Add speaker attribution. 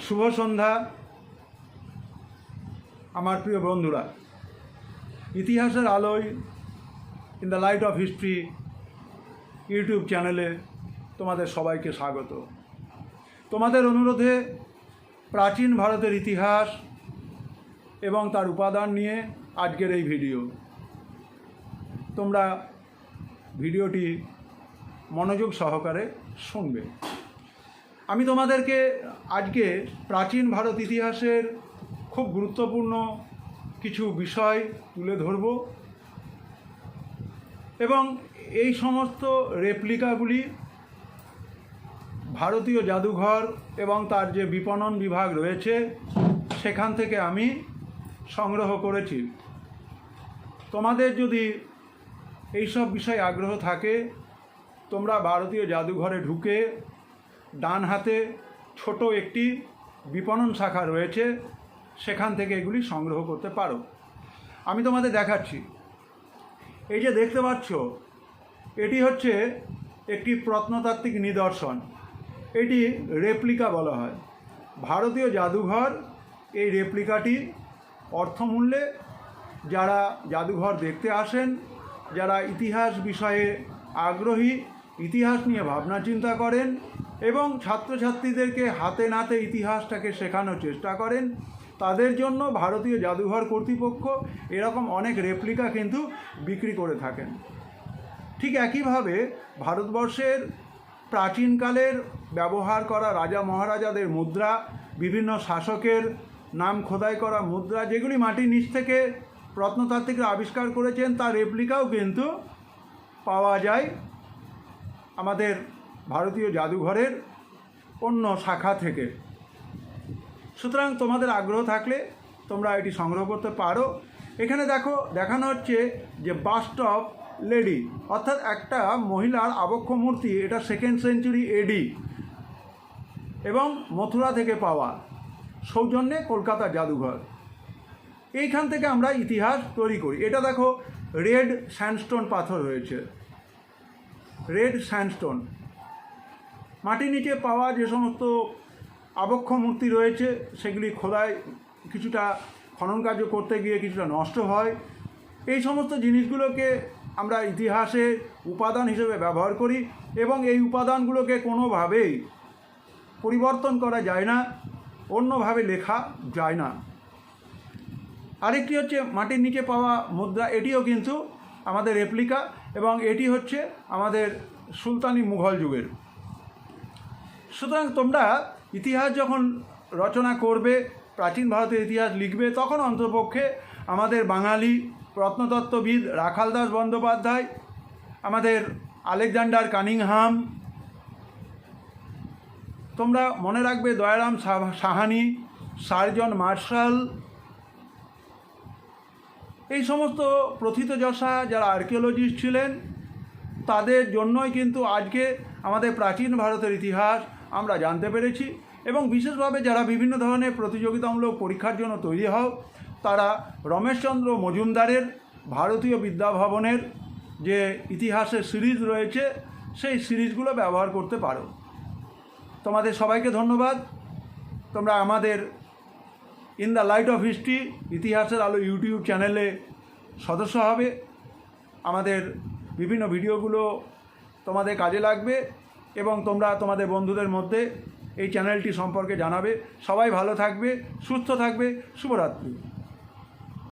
Speaker 1: শুভ সন্ধ্যা আমার প্রিয় বন্ধুরা। ইতিহাসের আলোয় in the light off history YouTube চ্যানেলে তোমাদের সবাইকে স্বাগত। তোমাদের অনুরোধে প্রাচীন ভারতের ইতিহাস এবং তার উপাদান নিয়ে আজকের এই ভিডিও। তোমরা ভিডিওটি মনোযোগ সহকারে শুনবে। আমি তোমাদেরকে আজকে প্রাচীন ভারত ইতিহাসের খুব গুরুত্বপূর্ণ কিছু বিষয় তুলে ধরব এবং এই সমস্ত রেপ্লিকাগুলি ভারতীয় জাদুঘর এবং তার যে বিপণন বিভাগ রয়েছে সেখান থেকে আমি সংগ্রহ করেছি। তোমাদের যদি এইসব বিষয়ে আগ্রহ থাকে তোমরা ভারতীয় জাদুঘরে ঢুকে ডান হাতে ছোট একটি বিপণন শাখা রয়েছে, সেখান থেকে এগুলি সংগ্রহ করতে পারো। আমি তোমাদের দেখাচ্ছি। এই যে দেখতে পাচ্ছ, এটি হচ্ছে একটি প্রত্নতাত্ত্বিক নিদর্শন। এটি রেপ্লিকা বলা হয়। ভারতীয় জাদুঘর এই রেপ্লিকাটি অর্থমূল্যে যারা জাদুঘর দেখতে আসেন, যারা ইতিহাস বিষয়ে আগ্রহী, ইতিহাস নিয়ে ভাবনা চিন্তা করেন এবং ছাত্রছাত্রীদেরকে হাতে নাতে ইতিহাসটাকে শেখানোর চেষ্টা করেন, তাদের জন্য ভারতীয় জাদুঘর কর্তৃপক্ষ এরকম অনেক রেপ্লিকা কিন্তু বিক্রি করে থাকেন। ঠিক একইভাবে ভারতবর্ষের প্রাচীনকালের ব্যবহার করা রাজা মহারাজাদের মুদ্রা, বিভিন্ন শাসকের নাম খোদাই করা মুদ্রা, যেগুলি মাটির নিচ থেকে প্রত্নতাত্ত্বিকরা আবিষ্কার করেছেন, তার রেপ্লিকাও কিন্তু পাওয়া যায় আমাদের ভারতীয় জাদুঘরের অন্য শাখা থেকে। সুতরাং তোমাদের আগ্রহ থাকলে তোমরা এটি সংগ্রহ করতে পারো। এখানে দেখো, দেখানো হচ্ছে যে বাস্ট অফ লেডি, অর্থাৎ একটা মহিলার আবক্ষ মূর্তি। এটা 2nd সেঞ্চুরি এডি এবং মথুরা থেকে পাওয়া, সৌজন্যে কলকাতা জাদুঘর। এইখান থেকে আমরা ইতিহাস তৈরি করি। এটা দেখো, রেড স্যান্ডস্টোন পাথর রয়েছে, রেড স্যান্ডস্টোন। মাটির নিচে পাওয়া যে সমস্ত আবক্ষ মূর্তি রয়েছে সেগুলি খোদাই কিছুটা খনন কার্য করতে গিয়ে কিছুটা নষ্ট হয়। এই সমস্ত জিনিসগুলোকে আমরা ইতিহাসে উপাদান হিসেবে ব্যবহার করি এবং এই উপাদানগুলোকে কোনোভাবেই পরিবর্তন করা যায় না, অন্যভাবে লেখা যায় না। আরেকটি হচ্ছে মাটির নিচে পাওয়া মুদ্রা। এটিও কিন্তু আমাদের রেপ্লিকা এবং এটি হচ্ছে আমাদের সুলতানি মুঘল যুগের। সুতরাং তোমরা ইতিহাস যখন রচনা করবে, প্রাচীন ভারতের ইতিহাস লিখবে, তখন অন্ততপক্ষে আমাদের বাঙালি প্রত্নতত্ত্ববিদ রাখাল দাস বন্দ্যোপাধ্যায়, আমাদের আলেকজান্ডার কানিংহাম, তোমরা মনে রাখবে দয়ারাম সাহানি, সার্জন মার্শাল, এই সমস্ত প্রথিতযশা যারা আর্কিওলজিস্ট ছিলেন, তাদের জন্যই কিন্তু আজকে আমাদের প্রাচীন ভারতের ইতিহাস আমরা জানতে পেরেছি। এবং বিশেষভাবে যারা বিভিন্ন ধরনের প্রতিযোগিতামূলক পরীক্ষার জন্য তৈরি হও, তারা রমেশচন্দ্র মজুমদারের ভারতীয় বিদ্যাভবনের যে ইতিহাসের সিরিজ রয়েছে সেই সিরিজগুলো ব্যবহার করতে পারো। তোমাদের সবাইকে ধন্যবাদ। তোমরা আমাদের in the light off history ইতিহাসের আলো ইউটিউব চ্যানেলে সদস্য হবে। আমাদের বিভিন্ন ভিডিওগুলো তোমাদের কাজে লাগবে এবং তোমরা তোমাদের বন্ধুদের মধ্যে এই চ্যানেলটি সম্পর্কে জানাবে। সবাই ভালো থাকবে, সুস্থ থাকবে। শুভরাত্রি।